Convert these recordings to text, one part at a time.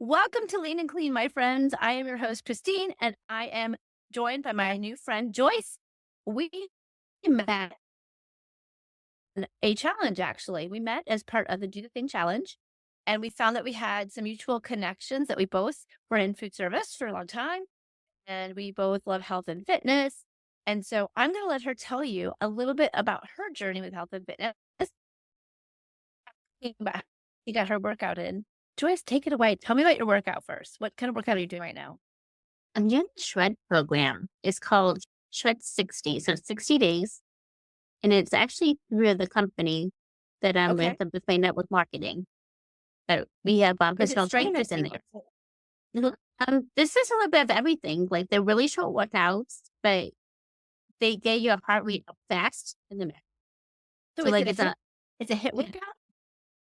Welcome to Lean and Clean, my friends. I am your host, Christine, and I am joined by my new friend, Joyce. We met in a challenge, actually. We met as part of the Do the Thing challenge, and we found that we had some mutual connections that we both were in food service for a long time, and we both love health and fitness. And so I'm going to let her tell you a little bit about her journey with health and fitness. You got her workout in. Joyce, take it away. Tell me about your workout first. What kind of workout are you doing right now? I'm doing a shred program. It's called Shred 60. So it's 60 days. And it's actually through the company that I'm Okay. with my network marketing. We have Is it personal strength trainers in or there. This is a little bit of everything. Like they're really short workouts, but they get your heart rate up fast in the middle. So So is like it it's a hit yeah, workout?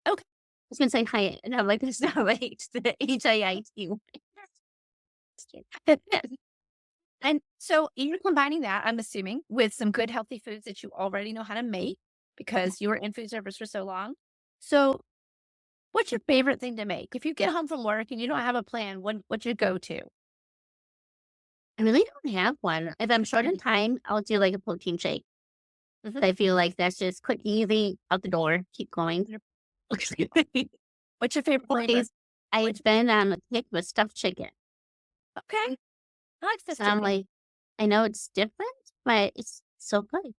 Okay. I was gonna say hi, and I'm like, that's not right. The HIIT. And so you're combining that, I'm assuming, with some good healthy foods that you already know how to make because you were in food service for so long. So what's your favorite thing to make? If you get home from work and you don't have a plan, what's your go-to? I really don't have one. If I'm short on time, I'll do like a protein shake. Mhm. I feel like that's just quick, easy, out the door, keep going. What's your favorite flavor? Always, I've been on a kick with stuffed chicken. Okay. I like this So I'm chicken. like, I know it's different, but it's so good.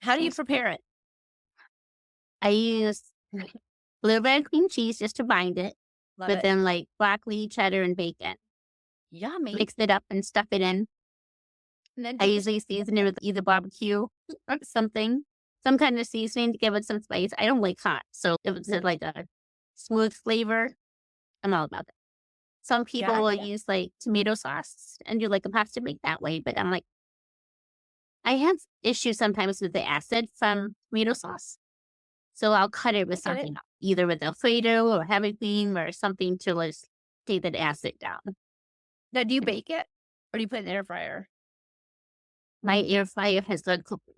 How do you Yes. prepare it? I use a little bit of cream cheese just to bind it, Love but it. then like broccoli, cheddar, and bacon. Yummy. Mix it up and stuff it in. And then I do usually season it with either barbecue or something, some kind of seasoning to give it some spice. I don't like hot, so if it's like a smooth flavor, I'm all about that. Some people yeah. will use like tomato sauce and do like a pasta bake that way, but I'm like, I have issues sometimes with the acid from tomato sauce. So I'll cut it with I get it. something else, either with Alfredo or heavy cream or something to just take that acid down. Now, do you bake it or do you put it in the air fryer? My air fryer has good cooking.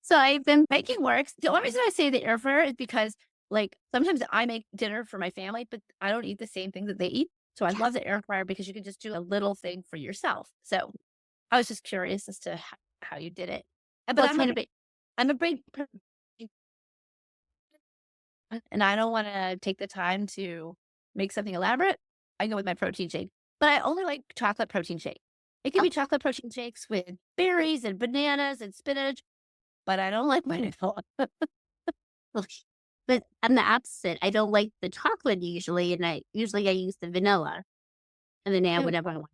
So I've been Baking works. The only reason I say the air fryer is because, like, sometimes I make dinner for my family, but I don't eat the same thing that they eat. So I love the air fryer because you can just do a little thing for yourself. So I was just curious as to how you did it. But what kind of I'm a big, and I don't want to take the time to make something elaborate. I go with my protein shake, but I only like chocolate protein shake. It can be chocolate protein shakes with berries and bananas and spinach, but I don't like vanilla. oh, but I'm the opposite. I don't like the chocolate usually, and I use the vanilla and then add And whatever I want.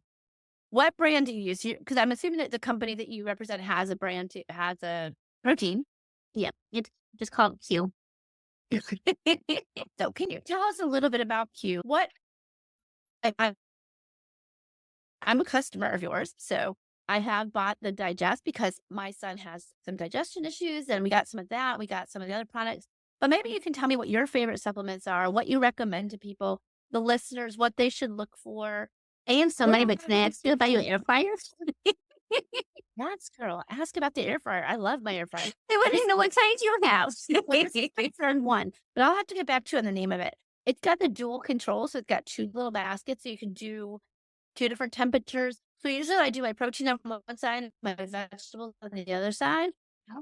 what brand do you use? Because I'm assuming that the company that you represent has a brand has a protein. Yeah, it's just called Q. So can you tell us a little bit about Q? I, I'm a customer of yours, so I have bought the digest because my son has some digestion issues, and we got some of that. We got some of the other products, but maybe you can tell me what your favorite supplements are, what you recommend to people, the listeners, what they should look for. And so many, but can I ask you about your air fryers? Yes, girl. Ask about the air fryer. I love my air fryer. I want to know what size you have. I found one, but I'll have to get back to you on the name of it. It's got the dual control, so it's got two little baskets, so you can do two different temperatures. So usually I do my protein on one side, and my vegetables on the other side.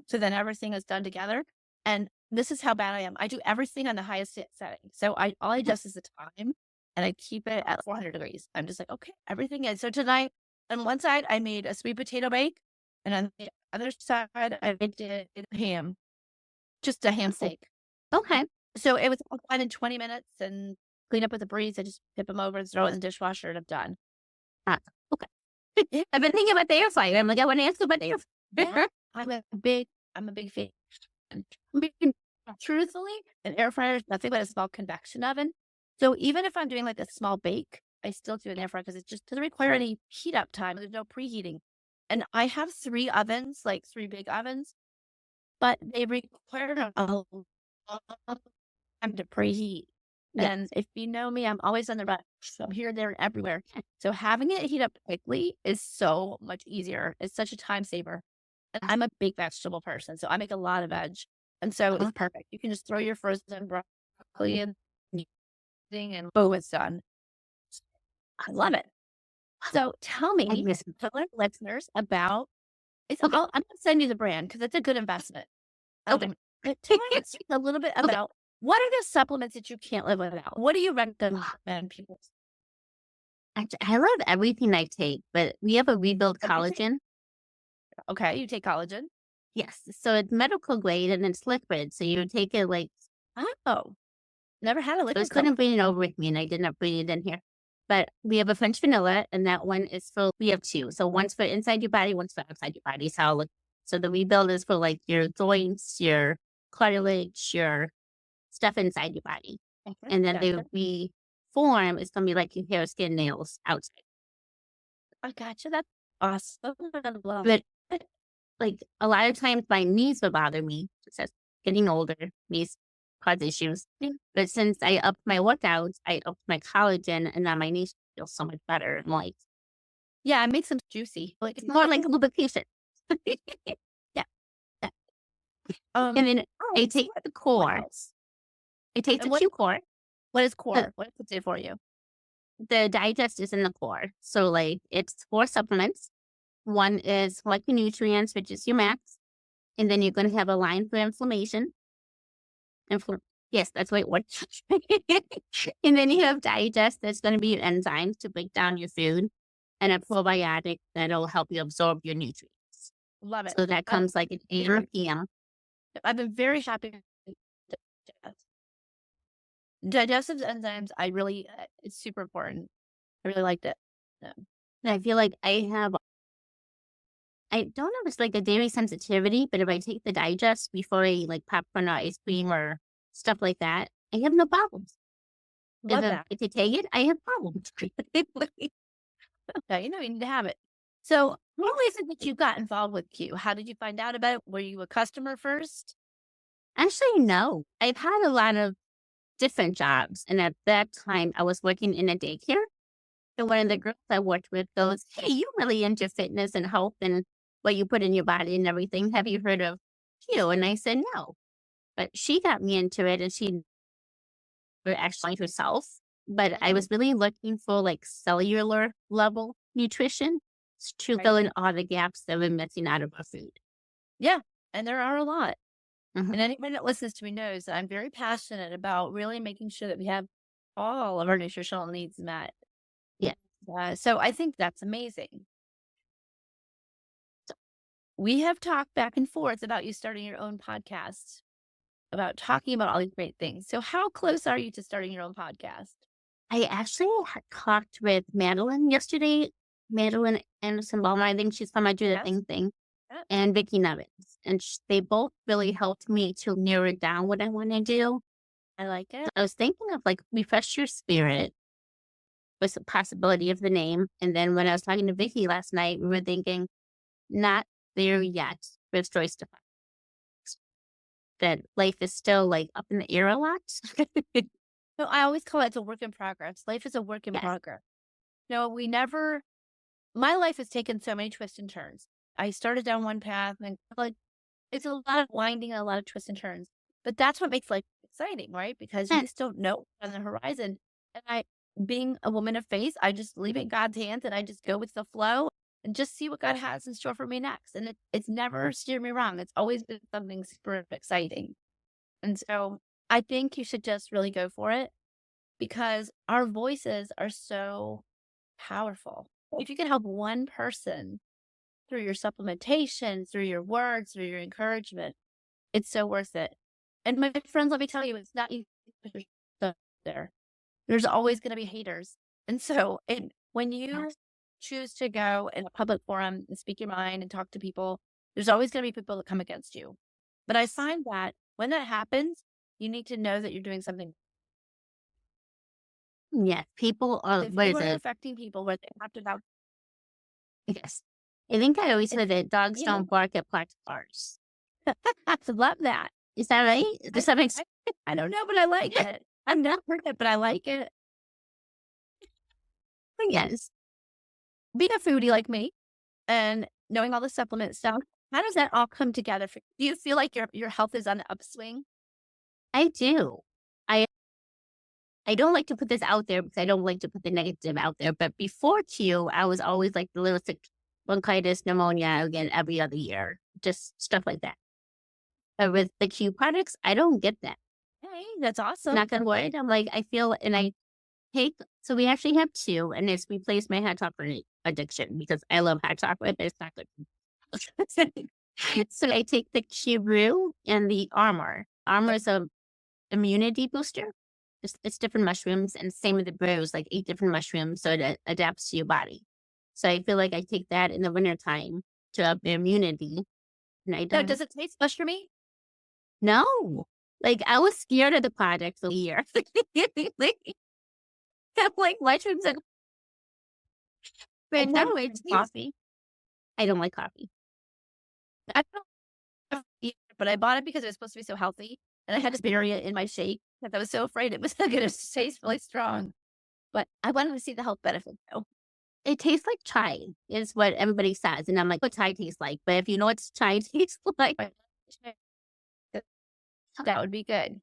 So then everything is done together. And this is how bad I am. I do everything on the highest setting. So all I adjust is the time, and I keep it at 400 degrees. I'm just like, okay, everything is. So tonight, on one side, I made a sweet potato bake, and on the other side, I did ham, just a ham steak. Okay. So it was all done in 20 minutes and clean up with a breeze. I just tip them over and throw it in the dishwasher, and I'm done. Ah, okay. I've been thinking about the air fryer. I'm like, I want to ask you about the air Yeah, fryer. I'm a big fan. I mean, truthfully, an air fryer is nothing but a small convection oven. So even if I'm doing like a small bake, I still do an air fryer because it just doesn't require any heat up time. There's no preheating. And I have three ovens, like three big ovens, but they require a long time to preheat. Yeah. And if you know me, I'm always on the rush. So I'm here, there, and everywhere. So having it heat up quickly is so much easier. It's such a time saver. And I'm a big vegetable person, so I make a lot of veg And so Uh-huh. it's perfect. You can just throw your frozen broccoli in and boom, it's done. I love it. So tell I me, miss tell our listeners about Okay. I'm gonna send you the brand because it's a good investment. Okay. But tell us a little bit Okay. about what are the supplements that you can't live without? What do you recommend people? Actually, I love everything I take, but we have a rebuild What do you take? collagen. Okay, you take collagen. Yes. So it's medical grade and it's liquid. So you take it like Oh, never had a I was liquid going to collagen. bring it over with me and I did not bring it in here. But we have a French vanilla and that one is for, we have two. So one's for inside your body, one's for outside your body. So, so the rebuild is for like your joints, your cartilage, your stuff inside your body. Okay, And then gotcha. the reform is going to be like your hair, skin, nails outside. I gotcha. That's awesome. I love But it. like a lot of times my knees would bother me. Just as getting older, knees cause issues. But since I upped my workouts, I upped my collagen, and now my knees feel so much better. And like Yeah, it makes them juicy. Like it's more like lubrication. yeah. Yeah. And then Oh, I take the what core. else? I take And the Q core. what is The, core? What does it do for you? the digest is in the core. So like it's 4 supplements. One is nutrients, which is your max. And then you're going to have a line for inflammation. Yes, that's what it was. And then you have digest, that's going to be your enzymes to break down your food, and a probiotic that'll help you absorb your nutrients. Love it. So that I've, comes like at 8 or p.m. I've been very happy with digestive enzymes. I really, it's super important. I really liked it. Yeah. And I feel like I don't know if it's like a dairy sensitivity, but if I take the digest before I eat like popcorn or ice cream or stuff like that, I have no problems. Love that. If I take it, I have problems. Yeah, you need to have it. So, how is it that you got involved with Q? How did you find out about it? Were you a customer first? Actually, no. I've had a lot of different jobs. And at that time, I was working in a daycare. And one of the girls I worked with goes, "Hey, you really into fitness and health and what you put in your body and everything. Have you heard of keto?" And I said, "No." But she got me into it and she actually herself. But I was really looking for like cellular level nutrition to Right. fill in all the gaps that were missing out of our food. Yeah, and there are a lot. Mhm. And anyone that listens to me knows that I'm very passionate about really making sure that we have all of our nutritional needs met. Yeah. So I think that's amazing. We have talked back and forth about you starting your own podcast, about talking about all these great things. So how close are you to starting your own podcast? I actually had talked with Madeline yesterday. Madeline Anderson Ballmer. I think she's from I Do the Yes. Thing. Yeah, And Vicky Nevins. And they both really helped me to narrow down what I want to do. I like it. I was thinking of like Refresh Your Spirit was the possibility of the name. And then when I was talking to Vicky last night, we were thinking, not there yet with Joyce to that life is still like up in the air a lot. No, I always call it a work in progress. Life is a work in Yes. progress. No, my life has taken so many twists and turns. I started down one path and like it's a lot of winding and a lot of twists and turns. But that's what makes life exciting, right? Because you And just don't know what's on the horizon. And being a woman of faith, I just leave it in God's hands and I just go with the flow and just see what God has in store for me next. And it's never steered me wrong. It's always been something super exciting. And so I think you should just really go for it because our voices are so powerful. If you can help one person through your supplementation, through your words, through your encouragement, it's so worth it. And my friends, let me tell you, it's not easy to put yourself there. There's always going to be haters. And so when you choose to go in a public forum and speak your mind and talk to people, there's always going to be people that come against you. But I find that when that happens, you need to know that you're doing something. yes, people are, If what you is are it? affecting people where they have to now, Yes. I think I always if, said that dogs you know, don't bark at parked cars. I love that. Is that right? I, Does that make I, sense? I don't know, but I like it. I've never heard it, but I like it. Yes. Being a foodie like me and knowing all the supplement stuff, How does that all come together for you? Do you feel like your health is on the upswing? I do. I I don't like to put this out there because I don't like to put the negative out there. But before Q, I was always like the little sick bronchitis, pneumonia again every other year, just stuff like that. But with the Q products, I don't get that. Hey, that's awesome. Knock on wood. I'm like, I feel, and I take, so we actually have two, and it's replaced my hot chocolate addiction because I love hot chocolate, but it's not good. So I take the Q and the Armor. Armor is a immunity booster. It's different mushrooms, and same with the brews, like 8 different mushrooms, so it adapts to your body. So I feel like I take that in the wintertime to up the immunity, and I Now, don't does it taste mushroomy? know. Like, I was scared of the product for a year. I'm like, mushrooms are I but never no, it drink tastes coffee. I don't like coffee. I don't have either, but I bought it because it was supposed to be so healthy, and I had to bury it in my shake because I was so afraid it was not gonna taste really strong. But I wanted to see the health benefit though. It tastes like chai is what everybody says, and I'm like, "What chai tastes like?" But if you know what chai tastes like, But that would be good.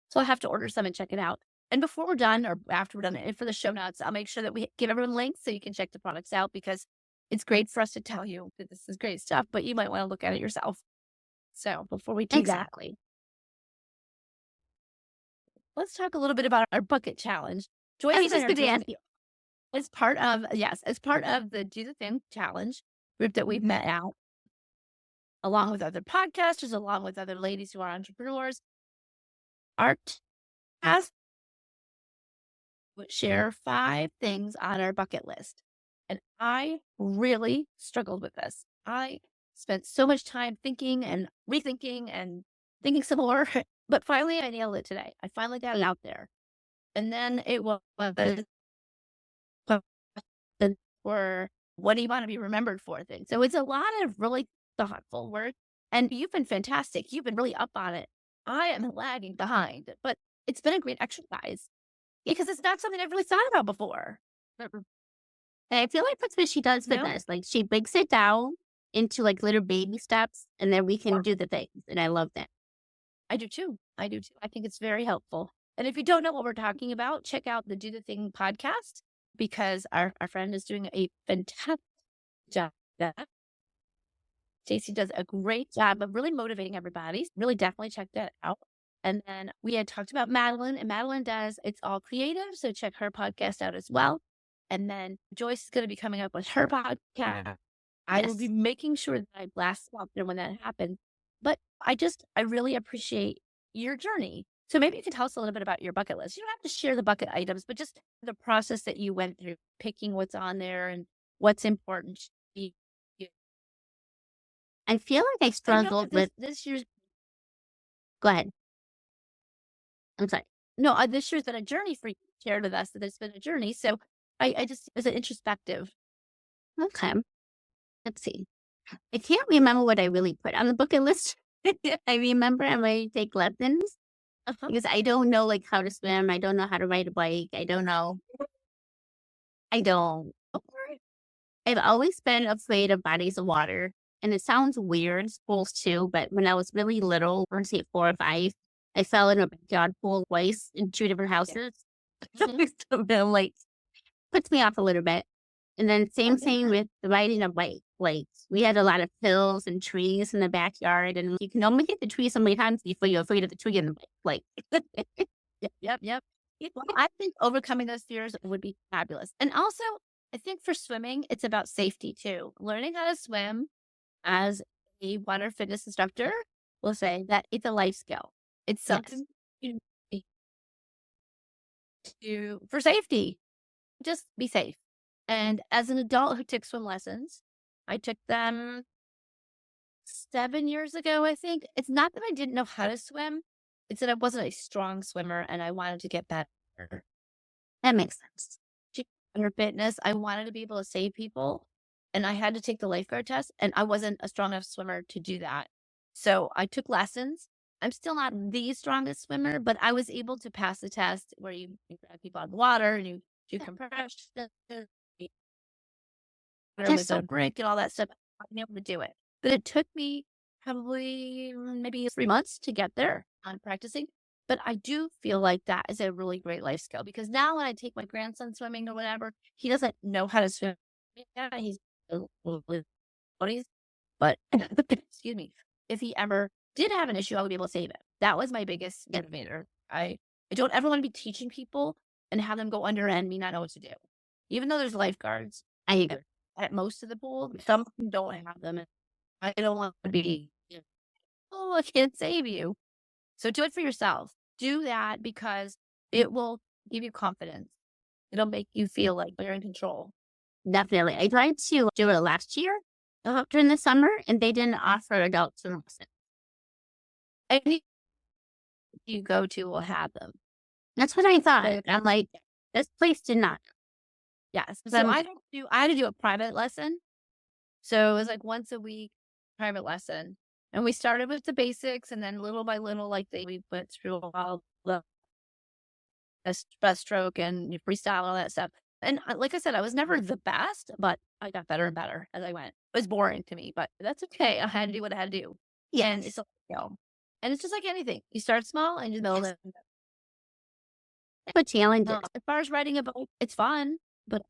So I'll have to order some and check it out. And before we're done or after we're done, and for the show notes, I'll make sure that we give everyone links so you can check the products out because it's great for us to tell you that this is great stuff, but you might want to look at it yourself. So before we do that, exactly. let's talk a little bit about our bucket challenge. I Joyce was and I just are going to doing ask it you. as part of the Do the Thing challenge group that we've met out, along with other podcasters, along with other ladies who are entrepreneurs. Our task would share 5 things on our bucket list. And I really struggled with this. I spent so much time thinking and rethinking and thinking some more, but finally I nailed it today. I finally got it out there. And then it was for what do you want to be remembered for things. So it's a lot of really thoughtful work. And you've been fantastic. You've been really up on it. I am lagging behind, but it's been a great exercise because it's not something I've really thought about before. And I feel like that's what she does with No, us. Like, she breaks it down into like little baby steps, and then we can do the things. And I love that. I do too. I do too. I think it's very helpful. And if you don't know what we're talking about, check out the Do the Thing podcast because our friend is doing a fantastic job. Stacey does a great job of really motivating everybody. Really definitely check that out. And then we had talked about Madeline, and Madeline does It's All Creative. So check her podcast out as well. And then Joyce is going to be coming up with her podcast. I will be Yes. making sure that I blast out there when that happens. But I really appreciate your journey. So maybe you can tell us a little bit about your bucket list. You don't have to share the bucket items, but just the process that you went through, picking what's on there and what's important to you. I feel like I I know struggled that with, this year's go ahead. I'm sorry. no, this year's been a journey for you. Shared with us that it's been a journey. So I just as an introspective. Okay. Let's see. I can't remember what I really put on the bucket list. I remember I'm ready to take lessons Uh-huh. because I don't know like how to swim. I don't know how to ride a bike. I don't know. I don't. I've always been afraid of bodies of water. And it sounds weird, schools too, but when I was really little, let's say 4 or 5, I fell in a backyard pool twice in 2 different Yeah. houses. Mhm. So I'm like, puts me off a little bit. And then same Okay. thing with riding a bike. Like, we had a lot of hills and trees in the backyard, and you can only hit the tree so many times before you're afraid of the tree in the bike. Like, Yep. Well, I think overcoming those fears would be fabulous. And also, I think for swimming, it's about safety too. Learning how to swim as a water fitness instructor will say that it's a life skill. It's yes, something you need for safety. Just be safe. And as an adult who took swim lessons, I took them 7 years ago, I think. It's not that I didn't know how to swim. It's that I wasn't a strong swimmer and I wanted to get better. that makes sense. Under fitness, I wanted to be able to save people, and I had to take the lifeguard test, and I wasn't a strong enough swimmer to do that. So I took lessons. I'm still not the strongest swimmer, but I was able to pass the test where you grab people out of the water and you do compression, That's with a so break and all that stuff. I've been able to do it. But it took me probably maybe 3 months to get there on practicing. But I do feel like that is a really great life skill because now when I take my grandson swimming or whatever, he doesn't know how to swim. Yeah, he's a little bit 20s, but excuse me, if he ever did have an issue, I would be able to save him. That was my biggest motivator. I don't ever want to be teaching people and have them go under and me not know what to do. Even though there's lifeguards I agree. at most of the pool, some of them don't have them. And I don't want to be, oh, I can't save you. So do it for yourself. Do that because it will give you confidence. It'll make you feel like you're in control. Definitely. I tried to do it last year during the summer, and they didn't offer adult swim lessons. Any you go to will have them. That's what I thought. I'm like, this place did not. Yes. So I had to do a private lesson. So it was like once a week private lesson. And we started with the basics and then little by little, like we went through all the breaststroke and freestyle and all that stuff. And like I said, I was never the best, but I got better and better as I went. It was boring to me, but that's okay. I had to do what I had to do. Yeah. And it's and it's just like anything. You start small and you build it. But challenges. As far as riding a bike, it's fun, but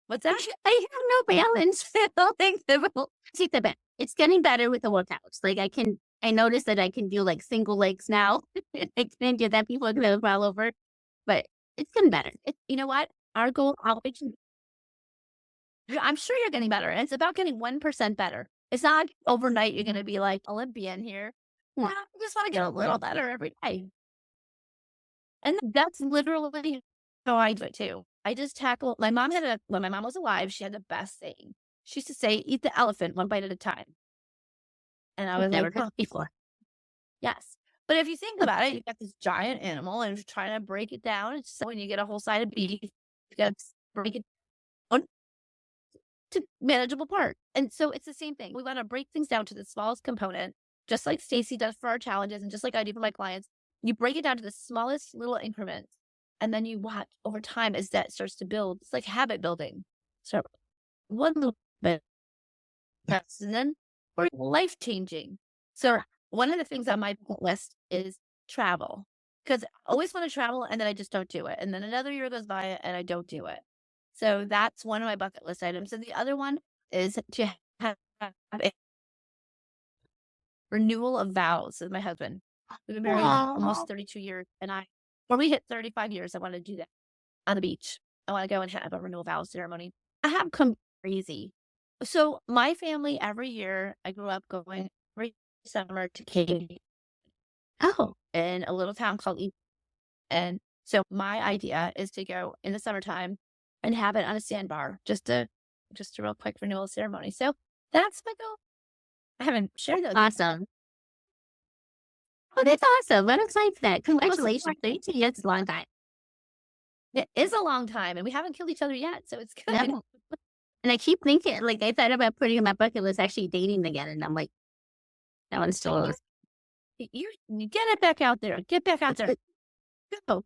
what's that? I have no balance. I don't think see the bit. It's getting better with the workouts. Like I noticed that I can do like single legs now. I can do that. People are going to fall over, but it's getting better. You know what? Our goal, I'm sure you're getting better. It's about getting 1% better. It's not overnight. You're going to be like Olympian here. Yeah. I just want to get a little better every day. And that's literally how I do it too. I just tackle, when my mom was alive, she had the best saying. She used to say, eat the elephant one bite at a time. And I was never like, heard before. Yes. But if you think about it, you got this giant animal and you're trying to break it down. It's so when you get a whole side of beef, you got to break it down to manageable part. And so it's the same thing. We want to break things down to the smallest component, just like Stacy does for our challenges and just like I do for my clients. You break it down to the smallest little increments. And then you watch over time as that starts to build. It's like habit building. So one little bit, and then we're life changing. So one of the things on my bucket list is travel because I always want to travel and then I just don't do it. And then another year goes by and I don't do it. So that's one of my bucket list items. And the other one is to have a renewal of vows with my husband. We've been married almost 32 years and when we hit 35 years, I want to do that on the beach. I want to go and have a renewal vows ceremony. I have come crazy. So my family every year, I grew up going every summer to Katy. Oh, In a little town called East. And so my idea is to go in the summertime and have it on a sandbar, just a real quick renewal ceremony. So that's my goal. I haven't shared those. awesome. Oh, that's awesome. What excites that? Congratulations. 32 years is a long time. It is a long time and we haven't killed each other yet. So it's good. Yeah. And I keep thinking, like, I thought about putting in my bucket list actually dating again. And I'm like, that one still is. You get it back out there. Get back out there. Go.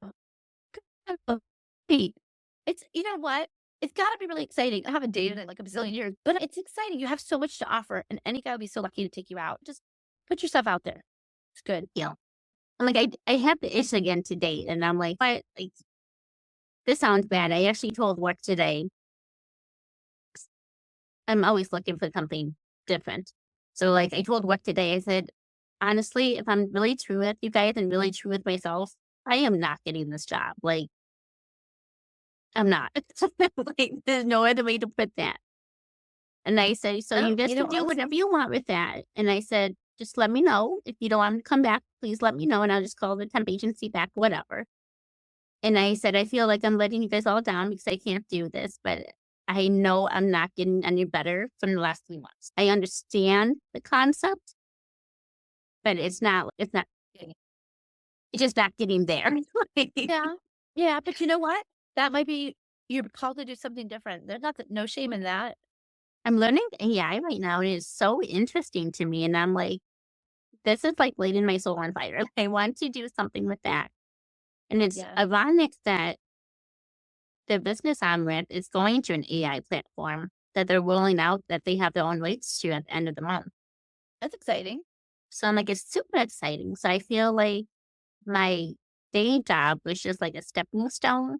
It's, you know what? It's got to be really exciting. I haven't dated in like a bazillion years, but it's exciting. You have so much to offer, and any guy would be so lucky to take you out. Just put yourself out there. It's good. Yeah. I'm like, I have the itch again to date. And I'm like, what? Like, this sounds bad. I actually told work today. I'm always looking for something different. So, like, I told work today, I said, honestly, if I'm really true with you guys and really true with myself, I am not getting this job. Like, I'm not. Like, there's no other way to put that. And I said, so you just do whatever you want with that. And I said, just let me know. If you don't want to come back, please let me know. And I'll just call the temp agency back, whatever. And I said, I feel like I'm letting you guys all down because I can't do this. But I know I'm not getting any better from the last 3 months. I understand the concept, but it's just not getting there. Yeah. Yeah. But you know what? That might be, you're called to do something different. There's no shame in that. I'm learning AI right now. And it is so interesting to me. And I'm like, this is like lighting my soul on fire. I want to do something with that. And it's ironic that the business I'm with is going to an AI platform. that they're rolling out that they have their own rates to at the end of the month. That's exciting. So I'm like, it's super exciting. So I feel like my day job was just like a stepping stone,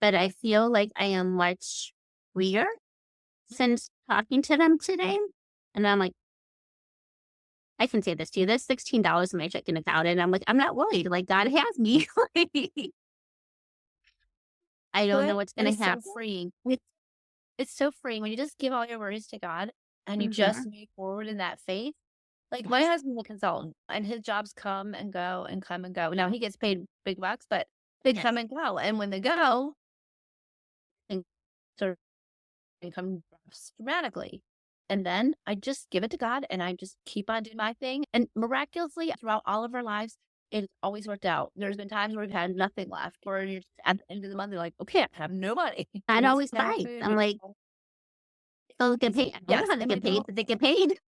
but I feel like I am much freer since talking to them today. And I'm like, I can say this to you. There's $16 in my checking account. And I'm like, I'm not worried. Like, God has me. I don't know Good. what's It going is to so happen. freeing. It's so freeing when you just give all your worries to God and you Mm-hmm. just move forward in that faith. Like my Yes. husband's a consultant and his jobs come and go and come and go. Now he gets paid big bucks, but they Yes. come and go. And when they go, and sort of income drops dramatically. And then I just give it to God and I just keep on doing my thing. And miraculously, throughout all of our lives, it's always worked out. There's been times where we've had nothing left, or you're just at the end of the month, you're like, okay, I have no money. I'd We just always have buy. food. I'm like, they'll get paid. I don't know Yes, how they and we get paid, don't but they get paid.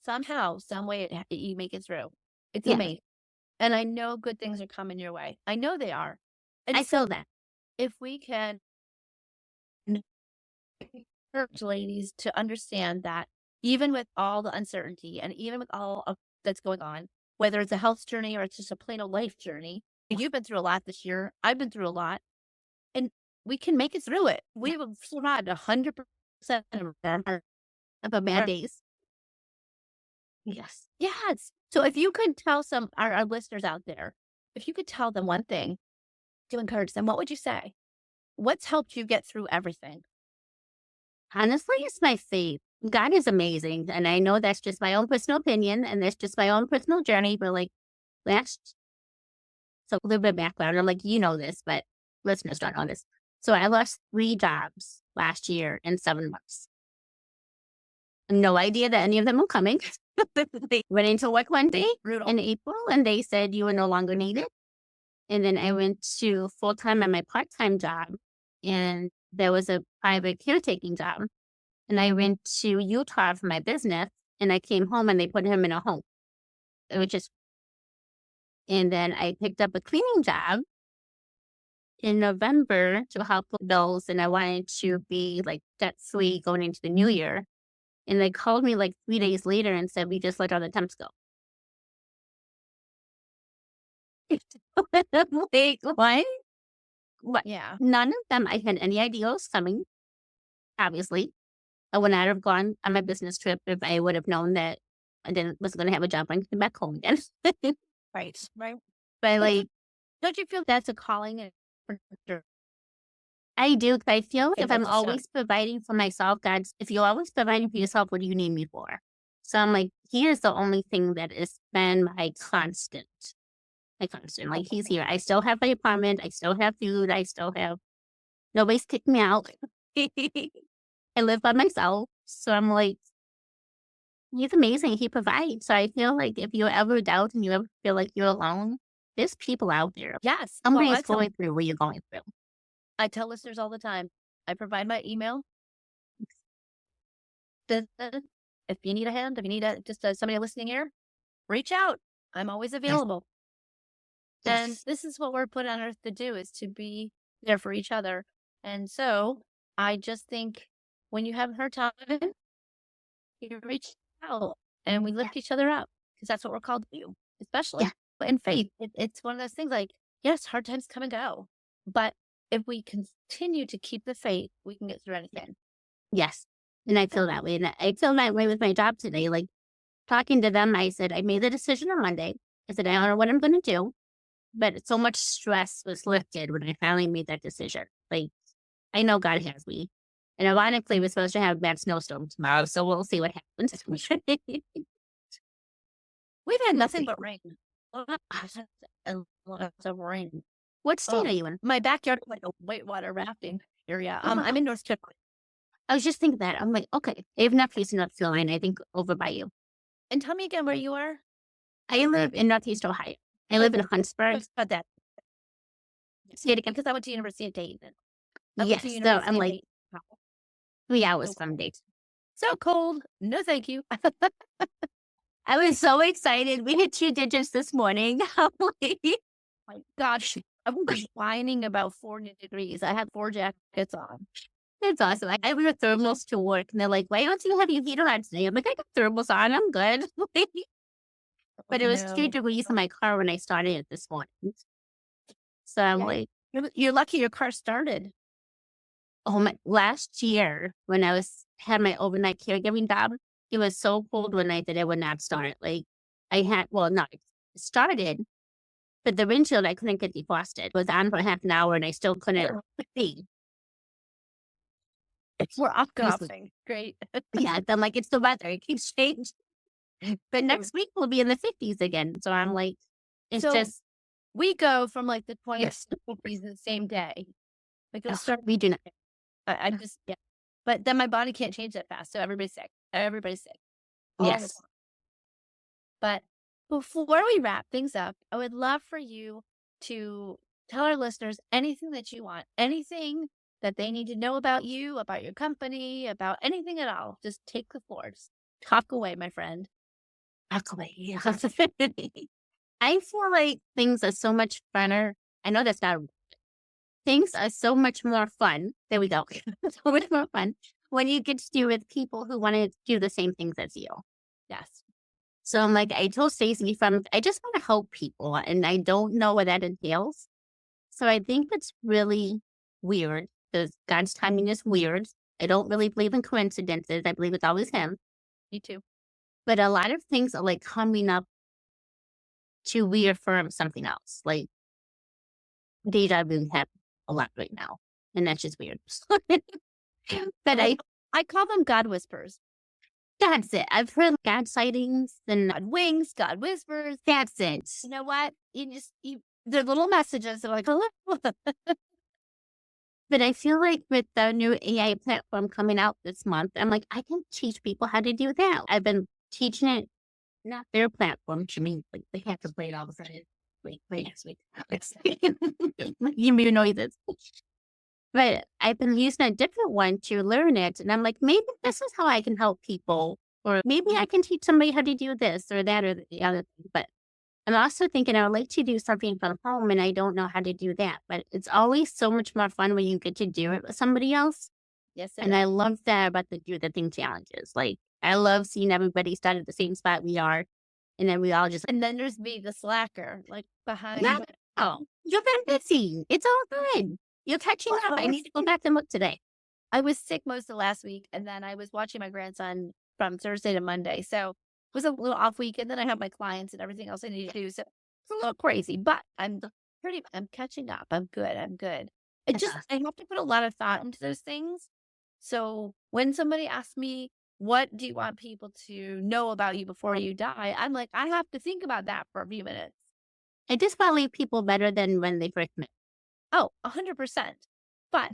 somehow, some way, you make it through. It's Yeah, amazing. And I know good things are coming your way. I know they are. And I so feel that. if we can encourage ladies to understand that even with all the uncertainty and even with all of that's going on, whether it's a health journey or it's just a plain old life journey, you've been through a lot this year. I've been through a lot, and we can make it through it. Yeah, We have survived 100% of a bad our days. Yes. yes. So if you could tell our listeners out there, if you could tell them one thing to encourage them, what would you say? What's helped you get through everything? Honestly, it's my faith. God is amazing. And I know that's just my own personal opinion and that's just my own personal journey. But like last, so a little bit of background. I'm like, you know this, but listeners don't know this. So I lost 3 jobs last year in 7 months. No idea that any of them were coming. They went into work one day Brutal. in April and they said you were no longer needed. And then I went to full time at my part time job and there was a private caretaking job. And I went to Utah for my business and I came home and they put him in a home, which is, and then I picked up a cleaning job in November to help with bills. And I wanted to be like debt free going into the new year. And they called me like 3 days later and said, we just let all the temps go. I'm like, what? What? Yeah. None of them I had any idea was coming, obviously. I would not have gone on my business trip if I would have known that I didn't was going to have a job when I came back home again. Right. Right. But But like, don't you feel that's a calling and for I do, 'cause I feel like if able I'm to step? always providing for myself, God's, if you're always providing for yourself, what do you need me for? So I'm like, he is the only thing that has been my constant. My constant. Like he's here. I still have my apartment. I still have food. I still have, nobody's kicked me out. I live by myself. So I'm like, he's amazing. He provides. So I feel like if you ever doubt and you ever feel like you're alone, there's people out there. Yes. Well, Somebody is going through what you're going through. I tell listeners all the time, I provide my email. If you need a hand, if you need somebody listening here, reach out. I'm always Yes. available. And Yes. this is what we're put on earth to do, is to be there for each other. And so I just think when you have a hard time, you reach out and we Yeah. lift each other up, because that's what we're called to do, Yeah. especially in faith. It's one of those things like, yes, hard times come and go, but if we continue to keep the faith, we can get through anything. Yes. And I feel that way. And I feel that way with my job today. Like talking to them, I said, I made the decision on Monday. I said, I don't know what I'm going to do. But so much stress was lifted when I finally made that decision. Like, I know God has me. And ironically, we're supposed to have a bad snowstorm tomorrow. So we'll see what happens. We've had We'll nothing see. but rain. Lots of rain. What state Oh, are you in? my backyard is like a whitewater rafting area. Oh, I'm wow. in North Carolina. I was just thinking that. I'm like, okay, I have nephews in North Carolina, I think over by you. And tell me again where you are. I live in Northeast Ohio. I live in Huntsburg. About that, Say it again. because I went to University of Dayton. I went Yes. to So University I'm of like Dayton. 3 hours So from Dayton. so cold. No, thank you. I was so excited. We hit 2 digits this morning. I'm like, My gosh, I was whining about 40 degrees. I had 4 jackets on. It's awesome. I wear thermals to work, and they're like, "Why don't you have your heater on today?" I'm like, "I got thermals on. I'm good." Oh, But it was 2 no. degrees in my car when I started it this morning. So I'm Yeah, like, you're lucky your car started. oh my, last year when I had my overnight caregiving job, it was so cold one night that it would not start. Like I had, well, not it started, but the windshield I couldn't get defrosted. It was on for half an hour and I still couldn't see. We're off Seriously. golfing. Great. Yeah, I'm like, it's the weather. It keeps changing. But Mm. next week we'll be in the 50s again. So I'm like, it's So just, we go from like the 20s to 50s in the same day. Like it'll ugh, start. we do not. I just, yeah. But then my body can't change that fast. So everybody's sick. Everybody's sick all the Yes. time. But before we wrap things up, I would love for you to tell our listeners anything that you want, anything that they need to know about you, about your company, about anything at all. Just take the floor. Just talk away, my friend. Luckily. I feel like things are so much funner. I know that's not things are so much more fun. There we go. So much more fun when you get to do with people who want to do the same things as you. Yes. So I'm like, I told Stacey from I just want to help people and I don't know what that entails. So I think it's really weird because God's timing is weird. I don't really believe in coincidences. I believe it's always him. Me too. But a lot of things are like coming up to reaffirm something else. Like deja vu happens a lot right now. And that's just weird. But I call them God whispers. that's it. I've heard God sightings and God winks, God whispers. that's it. You know what? They're little messages. They're like, hello. But I feel like with the new AI platform coming out this month, I'm like, I can teach people how to do that. I've been teaching it, not their platform, which means like they have to play it all of a sudden. Wait, next week. You hear noises. But I've been using a different one to learn it. And I'm like, maybe this is how I can help people. Or maybe I can teach somebody how to do this or that or the other thing. But I'm also thinking I would like to do something from home and I don't know how to do that. But it's always so much more fun when you get to do it with somebody else. Yes, And I love that about the Do the Thing challenges. Like I love seeing everybody start at the same spot we are. And then we all just and then there's me, the slacker, like behind. no, oh, you've been busy. It's all good. You're catching up. I need to go back and look today. I was sick most of last week, and then I was watching my grandson from Thursday to Monday. So it was a little off week, and then I have my clients and everything else I need to do. So it's a little crazy, but I'm catching up. I'm good. I'm good. I have to put a lot of thought into those things. So when somebody asks me, what do you want people to know about you before you die? I'm like, I have to think about that for a few minutes. I just want to leave people better than when they first met. Oh, 100%. But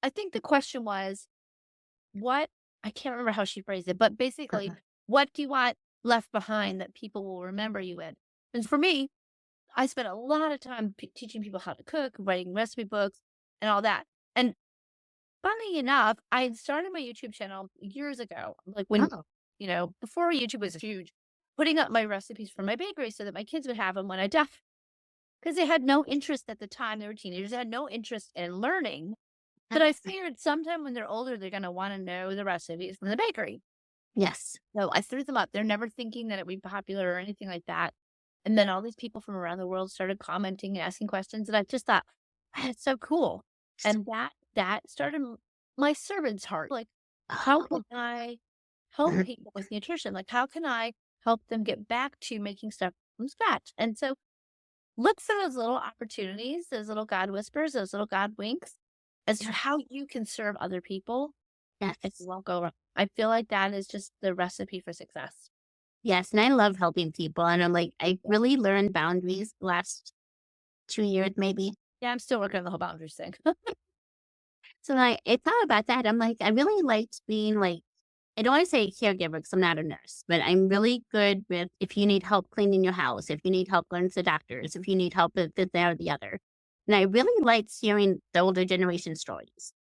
I think the question was, I can't remember how she phrased it, but basically, what do you want left behind that people will remember you in? And for me, I spent a lot of time teaching people how to cook, writing recipe books, and all that. And funny enough, I had started my YouTube channel years ago, like when, before YouTube was huge, putting up my recipes for my bakery so that my kids would have them when I die. Because they had no interest at the time. They were teenagers. They had no interest in learning. But I figured sometime when they're older, they're going to want to know the recipes from the bakery. Yes. So I threw them up. They're never thinking that it would be popular or anything like that. And then all these people from around the world started commenting and asking questions. And I just thought, that's so cool. And that started my servant's heart. Like, how can I help people with nutrition? Like, how can I help them get back to making stuff from scratch? And so look for those little opportunities, those little God whispers, those little God winks as to how you can serve other people. Yes. It won't go wrong. I feel like that is just the recipe for success. Yes. And I love helping people. And I'm like, I really learned boundaries the last 2 years, maybe. Yeah, I'm still working on the whole boundaries thing. So I thought about that. I'm like, I really liked being like, I don't want to say a caregiver because I'm not a nurse, but I'm really good with if you need help cleaning your house, if you need help going to the doctors, if you need help with this, that, or the other. And I really liked hearing the older generation stories.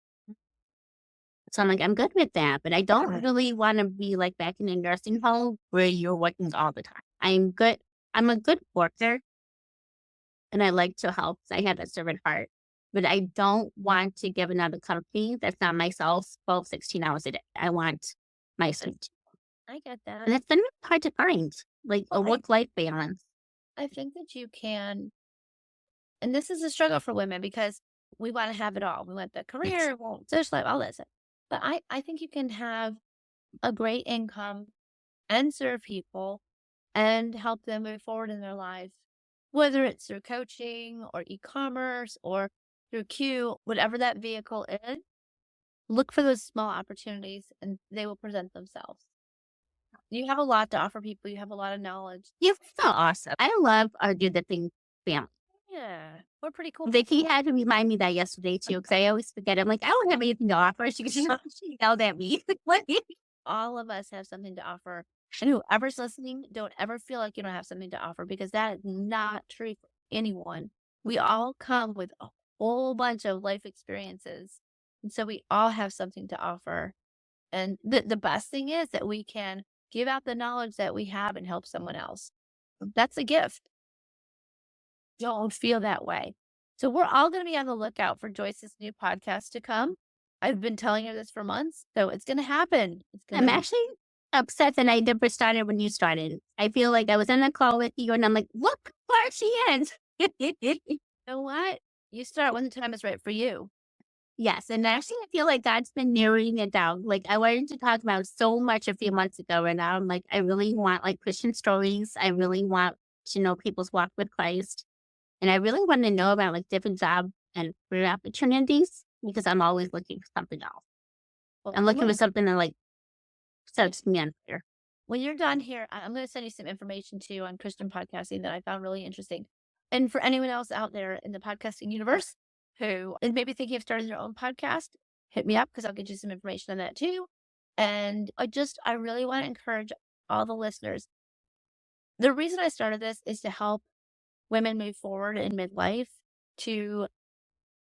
So I'm like, I'm good with that, but I don't really want to be like back in a nursing home where you're working all the time. I'm good. I'm a good worker and I like to help. I have a servant heart, but I don't want to give another company that's not myself 12, 16 hours a day. I want myself. I get that. And it's been really hard to find, like a Well, work-life balance. I think that you can, and this is a struggle for women because we want to have it all. We want the Yes. career, we want social life, all that stuff. But I think you can have a great income and serve people and help them move forward in their lives, whether it's through coaching or e-commerce or through Q, whatever that vehicle is. Look for those small opportunities and they will present themselves. You have a lot to offer people. You have a lot of knowledge. You're so awesome. I love our Do the Thing family. Yeah, we're pretty cool. Vicky had to remind me that yesterday too, because I always forget. I'm like, I don't have anything to offer. She yelled at me. Like, All of us have something to offer. And whoever's listening, don't ever feel like you don't have something to offer because that is not true for anyone. We all come with a whole bunch of life experiences. And so we all have something to offer. And the best thing is that we can give out the knowledge that we have and help someone else. That's a gift. Don't feel that way. So we're all going to be on the lookout for Joyce's new podcast to come. I've been telling her this for months, so it's going to happen. It's going I'm to actually upset that I never started when you started. I feel like I was in a call with you and I'm like, look where she is. You know what? You start when the time is right for you. Yes, and actually I feel like God's been narrowing it down. Like I wanted to talk about so much a few months ago, and now I'm like, I really want like Christian stories. I really want to know people's walk with Christ. And I really want to know about like different job and career opportunities because I'm always looking for something else. Well, I'm looking for something that like sets me on fire. when you're done here, I'm going to send you some information too on Christian podcasting that I found really interesting. And for anyone else out there in the podcasting universe who is maybe thinking of starting their own podcast, hit me up because I'll get you some information on that too. And I really want to encourage all the listeners. The reason I started this is to help women move forward in midlife to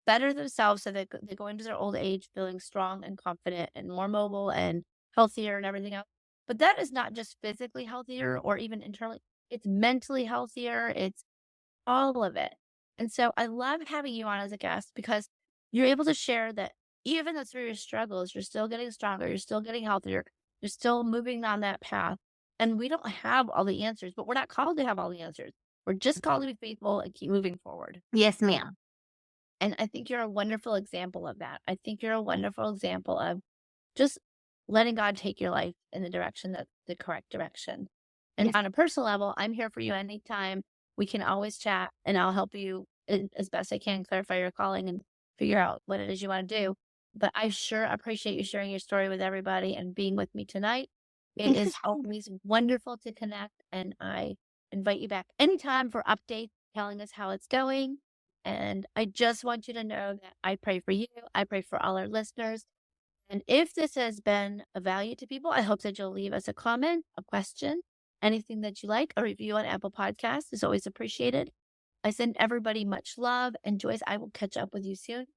better themselves so that they go into their old age feeling strong and confident and more mobile and healthier and everything else. But that is not just physically healthier or even internally, it's mentally healthier. It's all of it. And so I love having you on as a guest because you're able to share that even though through your struggles, you're still getting stronger, you're still getting healthier, you're still moving on that path. And we don't have all the answers, but we're not called to have all the answers. We're just called to be faithful and keep moving forward. Yes, ma'am. And I think you're a wonderful example of that. I think you're a wonderful example of just letting God take your life in the direction that's the correct direction. And Yes. on a personal level, I'm here for you anytime. We can always chat and I'll help you as best I can clarify your calling and figure out what it is you want to do. But I sure appreciate you sharing your story with everybody and being with me tonight. It is always wonderful to connect, and I invite you back anytime for updates, telling us how it's going. And I just want you to know that I pray for you. I pray for all our listeners. And if this has been of value to people, I hope that you'll leave us a comment, a question, anything that you like. A review on Apple Podcasts is always appreciated. I send everybody much love. And Joyce, I will catch up with you soon.